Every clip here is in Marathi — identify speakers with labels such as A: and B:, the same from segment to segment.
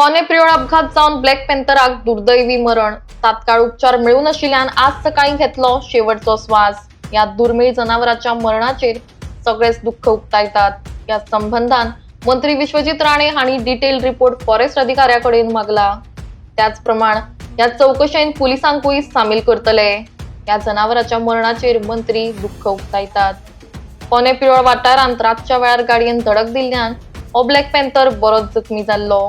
A: कोणे प्रियोड अपघात जावन ब्लॅक पॅन्थराक दुर्दैवी मरण. तात्काळ उपचार मिळू नाशिल्ल्यान आज सकाळी घेतलो शेवटचो श्वास. या दुर्मिळ जनावराच्या मरणाचेर सगळेच दुःख उक्तायतात. या संबंधान मंत्री विश्वजित राणे हांणी डिटेल रिपोर्ट फॉरेस्ट अधिकाऱ्याकडेन मागला. त्याचप्रमाण या चौकशेन पुलिसांकूय सामील करतले. या जनावराच्या मरणाचेर मंत्री दुःख उक्तायतात. कोणे पिरोळ वाठारांत रातच्या वेळार गाडयेन धडक दिल्ल्यान हो ब्लॅक पॅन्थर बरोच जखमी जाल्लो.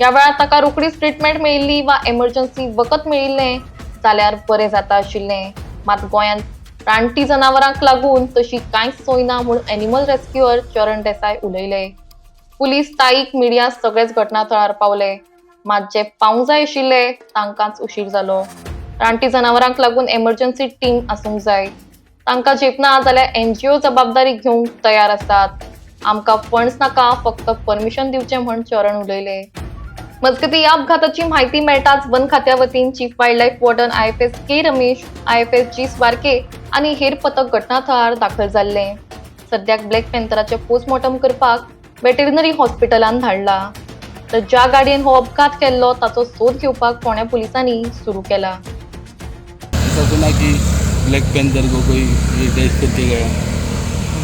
A: या वेळार ताका रोखडीच ट्रीटमेंट मेळिल्ली वा एमर्जन्सी वखद मेळिल्लें जाल्यार बरें जाता आशिल्लें. मात गोंयांत रानटी जनावरांक लागून तशी कांयच सोय ना म्हूण एनिमल रेस्क्युअर चरण देसाय उलयले. पुलीस ताईक मिडिया सगळेच घटनास्थळार पावले. मात जे पावूंक जाय आशिल्ले तांकांच उशीर जालो. रानटी जनावरांक लागून एमर्जन्सी टीम आसूंक जाय. तांकां झेपना जाल्यार NGO जबाबदारी घेवंक तयार आसात. आमकां फंड्स नाका, फक्त परमिशन दिवचें म्हण चरण उलयले. मजगतीं या अपघाताची म्हायती मेळटाच वन खात्या वतीन chief wildlife warden IFS K Ramesh, IFS G Swarke आनी हेर पथक घटनास्थळार दाखल जाल्ले. सद्याक ब्लॅक पॅन्थराचे पोस्टमॉर्टम करपाक वेटरनरी हॉस्पिटलांत धाडला. तर ज्या गाडयेन हो अपघात केल्लो ताचो सोद घेवपाक फोंड्या पुलिसांनी सुरू केला.
B: ऐसा सुना कि ब्लैक पैंथर को कोई ये डेथ करके गया.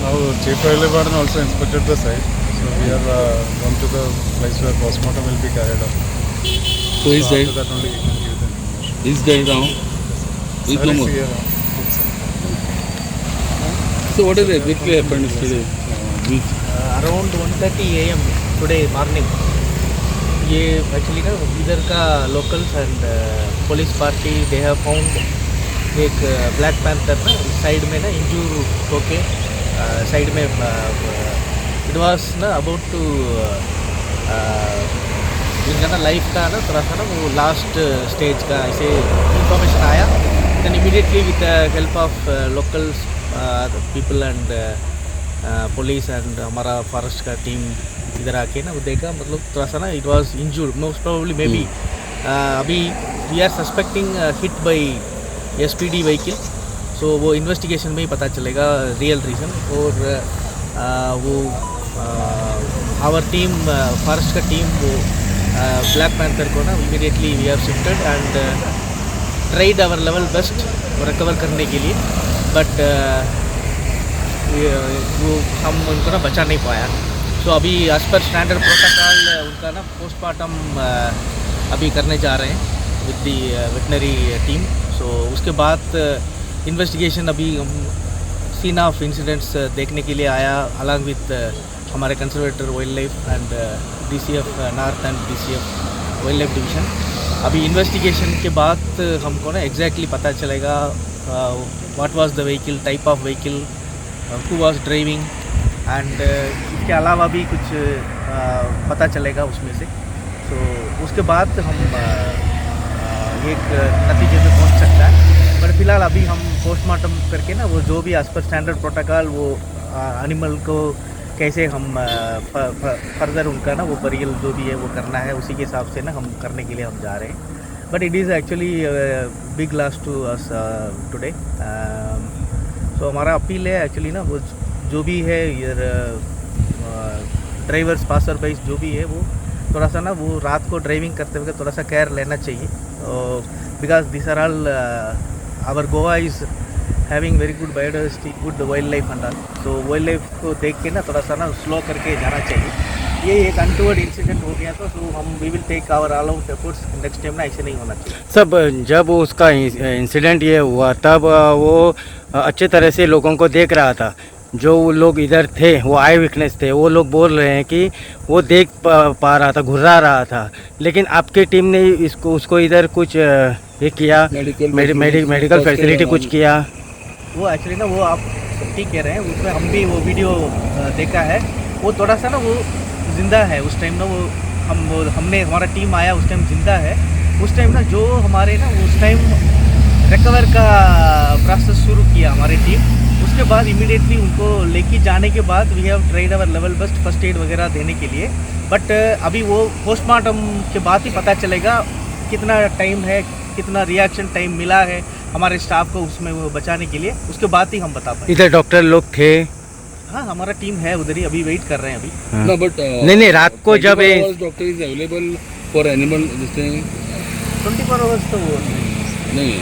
C: Now, Chief Wildlife Warden also inspected the site, so we are going to the place where postmortem will be carried out.
B: So is
C: after
B: dead.
C: that only we can give them.
B: Is dead now. Is no more. So what is exactly happened yesterday? Which
D: around 1:30 AM today morning ये एक्चुअली ना इधर का locals end police party they have found एक ब्लैक पैंथर ना साइड में ना इंजूर होके साइड में इट वाज ना अबाउट टू इनका ना लाइफ का ना थोड़ा सा ना वो लास्ट स्टेज का ऐसे इंफॉर्मेशन आया. देन इमीडिएटली विद the help of locals people end police end हमारा फॉरेस्ट का टीम इधर आके ना वो देखा, मतलब थोड़ा सा ना it was injured most probably may be. अभी we are suspecting hit by SPD vehicle. So वो इन्वेस्टिगेशन में ही पता चलेगा रियल रीज़न. और वो आवर टीम फॉरेस्ट का टीम वो ब्लैक पैंथर को ना immediately we have shifted and tried our level best recover करने के लिए. बट वो हम उनको ना बचा नहीं पाया. सो अभी एज पर स्टैंडर्ड प्रोटोकॉल उनका ना पोस्टमार्टम अभी करने जा रहे हैं with the veterinary team. So उसके बाद इन्वेस्टिगेशन अभी हम सीन ऑफ इंसिडेंट्स देखने के लिए आया अलॉन्ग विद हमारे conservator wild life and DCF north and DCF wild life division. अभी इन्वेस्टिगेशन के बाद हमको ना एग्जैक्टली पता चलेगा what was the vehicle, type of vehicle, who was driving end इसके अलावा भी कुछ पता चलेगा उसमें से. सो उसके बाद हम एक नतीजे पे पहुंच सकता है. पर फिलहाल अभी हम पोस्टमार्टम करके ना वो जो भी एज पर स्टैंडर्ड प्रोटोकॉल वो एनिमल को कैसे हम फर्दर उनका ना वो बरियल जो भी है वो करना है उसी के हिसाब से ना हम करने के लिए हम जा रहे हैं. But it is actually big loss to us today. So हमारा अपील है एक्चुअली ना वो जो भी है ड्राइवर्स पासर बाइज जो भी है वो थोड़ा सा ना वो रात को ड्राइविंग करते हुए थोड़ा सा केयर लेना चाहिए. Because this are all our Goa is having very good biodiversity, good wild life and all. So wildlife को देख के ना थोड़ा सा ना स्लो करके जाना चाहिए. ये एक अनटूवर्ड इंसिडेंट हो गया तो हम we will take our all out efforts next time ना ऐसे नहीं होना चाहिए.
E: सब जब उसका इंसिडेंट ये हुआ तब वो अच्छे तरह से लोगों को देख रहा था. जो लोग इधर थे वो आई विटनेस थे, वो लोग बोल रहे हैं कि वो देख पा रहा था, घुर्रा रहा था. लेकिन आपकी टीम ने उसको इधर कुछ ये किया, मेडिकल फैसिलिटी कुछ किया.
D: वो एक्चुअली ना वो आप ठीक कह रहे हैं, उसमें हम भी वो वीडियो देखा है. वो थोड़ा सा ना वो जिंदा है उस टाइम ना वो हमने हमारा टीम आया उस टाइम जिंदा है. उस टाइम ना जो हमारे ना उस टाइम रिकवर का प्रोसेस शुरू किया हमारी टीम. उसके बाद इमीडिएटली उनको लेके जाने के बाद we have tried our level best first aid वगैरह देने के लिए. बट अभी वो पोस्टमार्टम के बाद ही पता चलेगा कितना टाइम है, कितना रिएक्शन टाइम मिला है हमारे स्टाफ को उसमें वो बचाने के लिए. उसके बाद ही हम बता पाएंगे.
E: इधर डॉक्टर लोग थे
D: हाँ हमारा टीम है उधर ही, अभी वेट कर रहे हैं अभी।
B: No, but
E: नहीं रात को जब
B: doctor is available for animal जैसे
D: 24 आवर्स तो वो
B: नहीं है।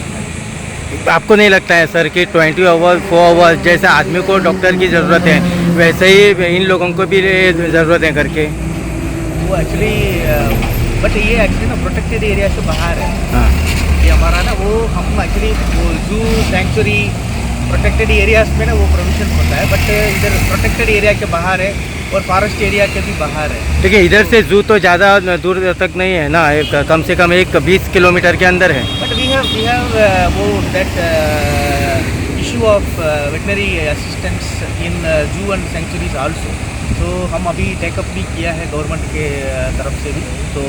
E: आपको नहीं लगता है सर कि 20 आवर्स 4 आवर्स जैसे आदमी को डॉक्टर की ज़रूरत है वैसे ही इन लोगों को भी ज़रूरत है करके?
D: वो एक्चुअली बट ये एक्चुअली ना प्रोटेक्टेड एरिया से बाहर है।
E: हाँ
D: ये हमारा ना वो हम एक्चुअली वो जू सेंचुरी प्रोटेक्टेड एरियाज में ना वो प्रोविजन होता है, बट इधर प्रोटेक्टेड एरिया के बाहर है और फॉरेस्ट एरिया के भी बाहर है।
E: देखिए इधर से जू तो ज़्यादा दूर तक नहीं है ना, कम से कम 20 किलोमीटर के अंदर है।
D: बट वी हैव वो that issue of veterinary assistants in zoo and sanctuaries also. तो हम अभी टेकअप भी किया है गवर्नमेंट के तरफ से भी, तो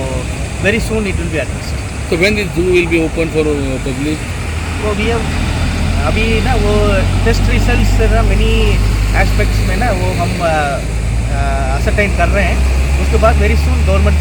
D: very soon it will be addressed.
B: So when this zoo will be open for public?
D: वो भी अभी ना वो टेस्ट रिजल्ट्स ना मेनी एस्पेक्ट्स में ना वो हम असरटाइन कर रहे हैं, उसके बाद very soon government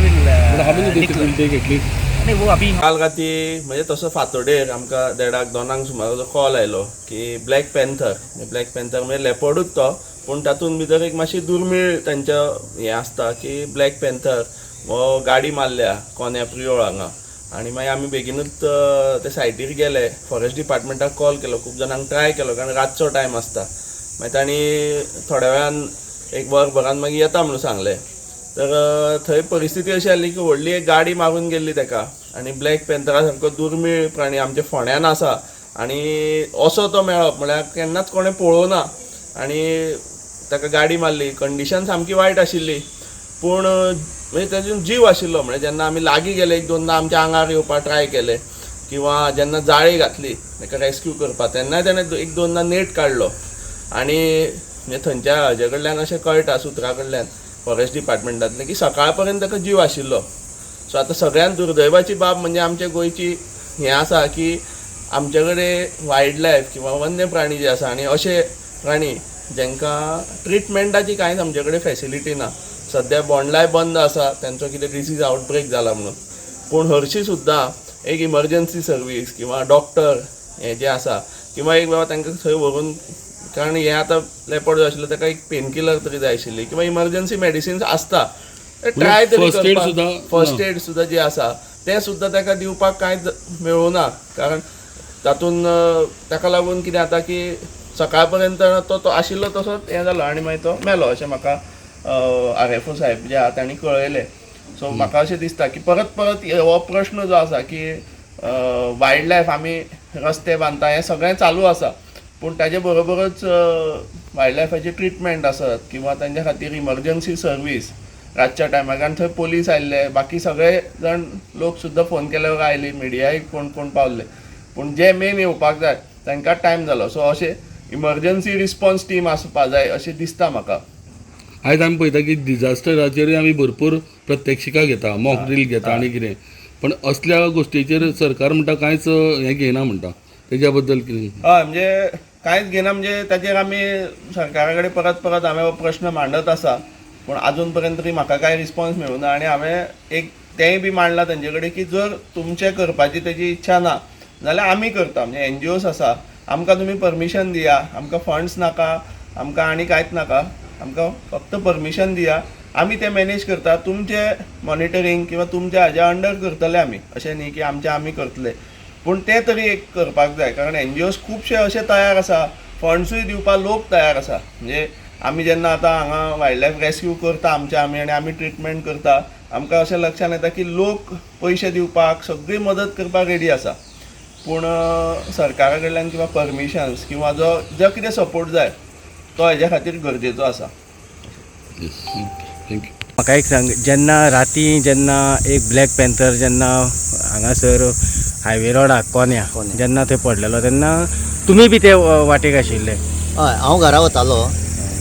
B: But how many days it will take at least?
D: नहीं वो अभी
F: काल राती म्हणजे तसो फातोडेर आमकां 1:30-2 सुमार कॉल आयलो की ब्लॅक पॅन्थर म्हणजे लेपर्डूच तो, पूण तातूंत भितर एक मातशी दुर्मीळ तांच्या हें आसता की ब्लॅक पॅन्थर हो गाडी मारल्या कोण्या प्रियोळ हांगा, आनी मागीर आमी बेगीनूच ते सायटीर गेले, फॉरेस्ट डिपार्टमेंटाक कॉल केलो, खूब जाणांक ट्राय केलो कारण रातचो टायम आसता, मागीर तांणी थोड्या वेळान एक वरभरान मागीर येता म्हणून सांगलें। तर थंय परिस्थिती अशी आसली की व्हडली एक गाडी मारून गेल्ली ताका, आनी ब्लॅक पॅन्थरा सारको दुर्मीळ प्राणी आमच्या फोंड्यान आसा, आनी असो तो मेळप म्हळ्यार केन्नाच कोणें पळोवना, आनी ताका गाडी मारली, कंडिशन सामकी वायट आशिल्ली, पूण म्हणजे तातूंत जीव आशिल्लो, म्हणजे जेन्ना आमी लागीं गेले 1-2दा आमच्या आंगार येवपाक ट्राय केले, किंवा जेन्ना जाळी घातली ताका रेस्क्यू करपाक तेन्नाय ताणें 1-2दा नेट काडलो, आनी म्हणजे थंयच्या हाजे कडल्यान अशें कळटा सुत्रा कडल्यान फॉरेस्ट डिपार्टमेंटांतले की सकाळ पर्यंत ताका जीव आशिल्लो। सो आतां सगळ्यान दुर्दैवाची बाब म्हणजे आमच्या गोंयची हें आसा की आमचे कडेन वायल्ड लायफ किंवा वन्य प्राणी जे आसा आनी अशे प्राणी जेंकां ट्रिटमेंटाची कांयच आमचे कडेन फॅसिलिटी ना। सद्या बोंडलाय बंद आसा, तांचो कितें डिसीज आउटब्रेक जाला म्हणून, पूण हरशीं सुद्दां एक इमर्जन्सी सर्वीस किंवा डॉक्टर हे जे आसा किंवा एक बाबा तांकां थंय व्हरून, कारण हें आतां लेपर्ड जो आशिल्लो ताका एक पेन किलर तरी जाय आशिल्ली किंवा इमर्जन्सी मेडिसिन्स आसता, ट्राय तरी करपाक फर्स्ट एड सुद्दां जे आसा तें सुद्दां ताका दिवपाक कांयच मेळूना, कारण तातूंत ताका लागून कितें जाता की सकाळ पर्यंत तो आशिल्लो तसोच हें जालो आनी मागीर तो मेलो अशें म्हाका RFO साहेब जे आहा तांणी कळयलें। सो म्हाका अशें दिसता की परत हो प्रश्न जो आसा की वायल्ड लायफ आमी रस्ते बांदता हें सगळें चालू आसा, पूण ताजे बरोबरच वायल्ड लायफाची ट्रिटमेंट आसत किंवा तांच्या खातीर इमर्जन्सी सर्वीस रातच्या टायमार, कारण थंय पोलीस आयिल्ले, बाकी सगळे जाण लोक सुद्दां फोन केल्यावर आयली, मिडियाय कोण पावले, पूण जे मेन येवपाक जाय तांकां टायम जालो। सो अशें इमर्जन्सी रिस्पॉन्स टीम आसपाक जाय अशें दिसता म्हाका।
B: आयज आमी पळयता की डिजास्टराचेरूय आमी भरपूर प्रत्यक्षिका घेता, मॉक ड्रील घेता आनी कितें, पण असल्या गोश्टीचेर सरकार म्हणटा कांयच हें घेयना म्हणटा, तेज्या बद्दल कितें?
F: हय, म्हणजे कांयच घेना, म्हणजे ताचेर आमी सरकारा कडेन परत हांवें हो प्रश्न मांडत आसा, पूण आजून पर्यंत तरी म्हाका कांय रिस्पॉन्स मेळूना, आनी हांवें एक तेंय बी मांडलां तांचे कडेन की जर तुमचें करपाची तेजी इच्छा ना जाल्यार आमी करता, म्हणजे NGOs आसा, आमकां तुमी परमिशन दिया, आमकां फंड्स नाका, आमकां आनी कांयच नाका, आमकां फक्त परमिशन दिया, आमी तें मॅनेज करता, तुमचें मॉनिटरींग किंवा तुमच्या हाज्या अंडर करतले आमी, अशें न्ही की आमी करतले, पूण तें तरी एक करपाक जाय, कारण NGOs खुबशे अशे तयार आसा, फंड्सूय दिवपाक लोक तयार आसा, म्हणजे आमी जेन्ना आतां हांगा वायल्ड लायफ रेस्क्यू करता आमी आनी आमी ट्रिटमेंट करता, आमकां अशें लक्षांत येता की लोक पयशे दिवपाक सगळी मदत करपाक रेडी आसा, पूण सरकारा कडल्यान किंवा परमिशन्स किंवा जो कितें सपोर्ट जाय तो हेज्या खातीर गरजेचो आसा।
B: थँक्यू।
E: म्हाका एक सांग, जेन्ना एक ब्लॅक पॅन्थर जेन्ना हांगासर हायवे रोडाक कोण्या जेन्ना थंय पडलेलो तेन्ना तुमी बी ते वाटेक आशिल्ले?
G: हय, हांव घरा वतालो,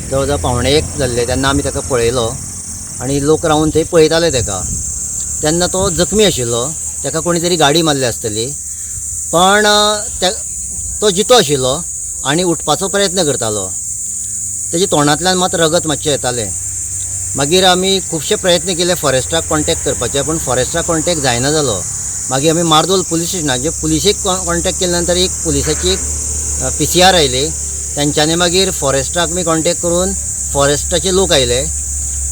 G: जवळ जवळ 1:45 जाल्ले तेन्ना आमी ताका पळयलो आनी लोक रावन थंय पळयताले ताका, तेन्ना तो जखमी आशिल्लो, ताका कोणी तरी गाडी मारली आसतली, पण तो जितो आशिल्लो आनी उठपाचो प्रयत्न करतालो, तेजे तोंडांतल्यान मात रगत मातशें येतालें। मागीर आमी खुबशे प्रयत्न केले फॉरेस्टाक कॉन्टॅक्ट करपाचे, पूण फॉरेस्टाक कॉन्टॅक्ट जायना जालो। मागीर आमी मार्दोल पुलीस स्टेशनाचे पुलिशेक कॉन्टॅक्ट केले नंतर एक पुलिसाची एक PCR आयली, तेंच्यांनी मागीर फॉरेस्टाक आमी कॉन्टॅक्ट करून फॉरेस्टाचे लोक आयले,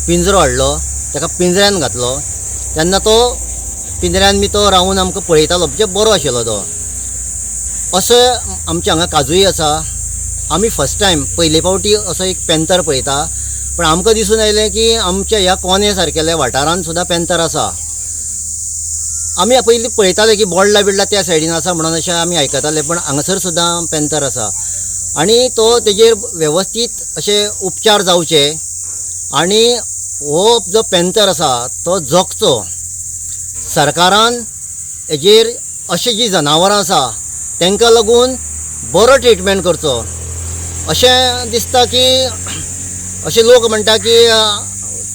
G: पिंजरो हाडलो, ताका पिंजऱ्यान घातलो, तेन्ना तो पिंजऱ्यान बी तो रावून आमकां पळयतालो म्हणजे बरो आशिल्लो तो. असो आमच्या हांगा काजूय आसा. आमी फर्स्ट टायम पयले फावटी असो एक पॅन्थर पळयता, पण आमकां दिसून आयलें की आमच्या ह्या कोणे सारकेल्या वाठारांत सुद्दां पॅन्थर आसा. आमी पयलीं पळयताले की बोडला बिडला त्या सायडीन आसा म्हणून अशें आमी आयकताले, पण हांगासर सुद्दां पॅन्थर आसा. आनी तो तेजेर वेवस्थीत अशे उपचार जावचे आनी हो जो पॅन्थर आसा तो जगचो. सरकारान हेजेर अशी जी जनावरां आसा तांकां लागून बरो ट्रिटमेंट करचो अशें दिसता. की अशे लोक म्हणटा की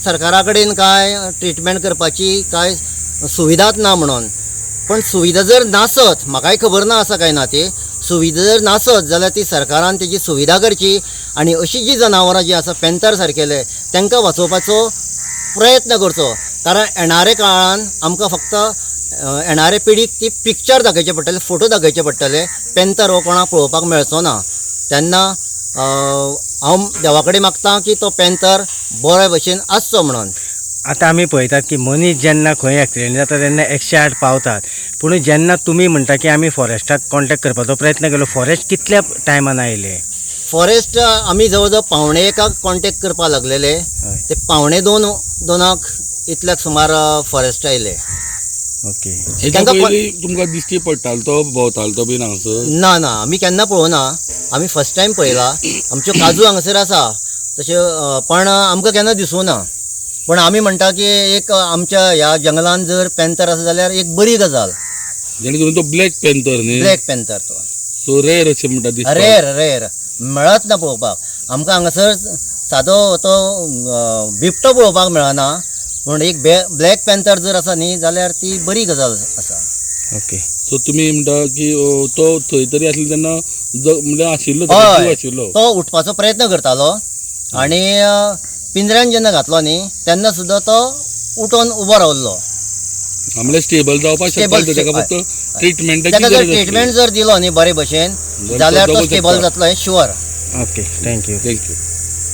G: सरकारा कडेन काय ट्रिटमेंट करपाची काय सुविधाच ना म्हणून. पण सुविधा जर नासत, म्हाकाय खबर ना आसा काय ना ती, सुविधा जर नासत जाल्यार ती सरकारान तेजी सुविधा करची आनी अशी जी जनावरां जी आसा पॅन्थर सारकेले तांकां वाचोवपाचो प्रयत्न करचो. कारण येणारे काळान आमकां फक्त येणारे पिढीक ती पिक्चर दाखयचे पडटले, फोटो दाखयचे पडटले. पॅन्थर हो कोणाक पळोवपाक मेळचो ना. तेन्ना हांव देवा कडेन मागतां की तो पॅन्थर बरे भशेन आसचो म्हणून.
E: आतां आमी पळयतात की मनीस जेन्ना खंय एक्सिडेंट जाता तेन्ना 108 पावतात, पूण जेन्ना तुमी म्हणटा की आमी फॉरेस्टाक कॉन्टेक्ट करपाचो प्रयत्न केलो, फॉरेस्ट कितल्या टायमान आयले?
G: फॉरेस्ट आमी जवळ जवळ 1:45 कॉन्टेक्ट करपाक लागलेले. ते 1:45 इतल्याक सुमार फॉरेस्ट आयले.
E: ओके.
B: हेच्या पयलीं तुमकां दिश्टी पडटालो तो भोंवतालो तो बीन हांगासर?
G: ना ना, आमी केन्ना पळोवना. आमी फर्स्ट टायम पळयला. आमच्यो काजू हांगासर आसा तशें, पण आमकां केन्ना दिसूं ना. पण आमी म्हणटा की एक आमच्या ह्या जंगलान जर पॅन्थर आसा जाल्यार एक बरी गजाल.
B: जेणे करून तो ब्लॅक पॅन्थर न्ही?
G: ब्लॅक पॅन्थर तो
B: सो रेअर अशें म्हणटा दिसता.
G: रेर मेळत ना पळोवपाक. आमकां हांगासर सादो तो बिबटो पळोवपाक मेळना. पूण एक ब्लॅक पॅन्थर जर आसा न्ही जाल्यार ती बरी गजाल आसा.
E: ओके.
B: सो तुमी म्हणटा की तो थंय तरी आसलो तेन्ना म्हणजे आशिल्लो,
G: हय,
B: आशिल्लो
G: तो उठपाचो प्रयत्न करतालो आनी पिंजऱ्यान जेन्ना घातलो न्ही तेन्ना सुद्दां तो उठोन उबो रावल्लो.
B: आमले स्टेबल जावपाक शकता. ताका फक्त ट्रिटमेंटाची
G: ताका जर
B: गरज
G: ट्रिटमेंट जर दिलो न्ही बरे भशेन जाल्यार तो स्टेबल जातलो, हें शुअर.
E: ओके. थँक्यू.
B: थँक्यू.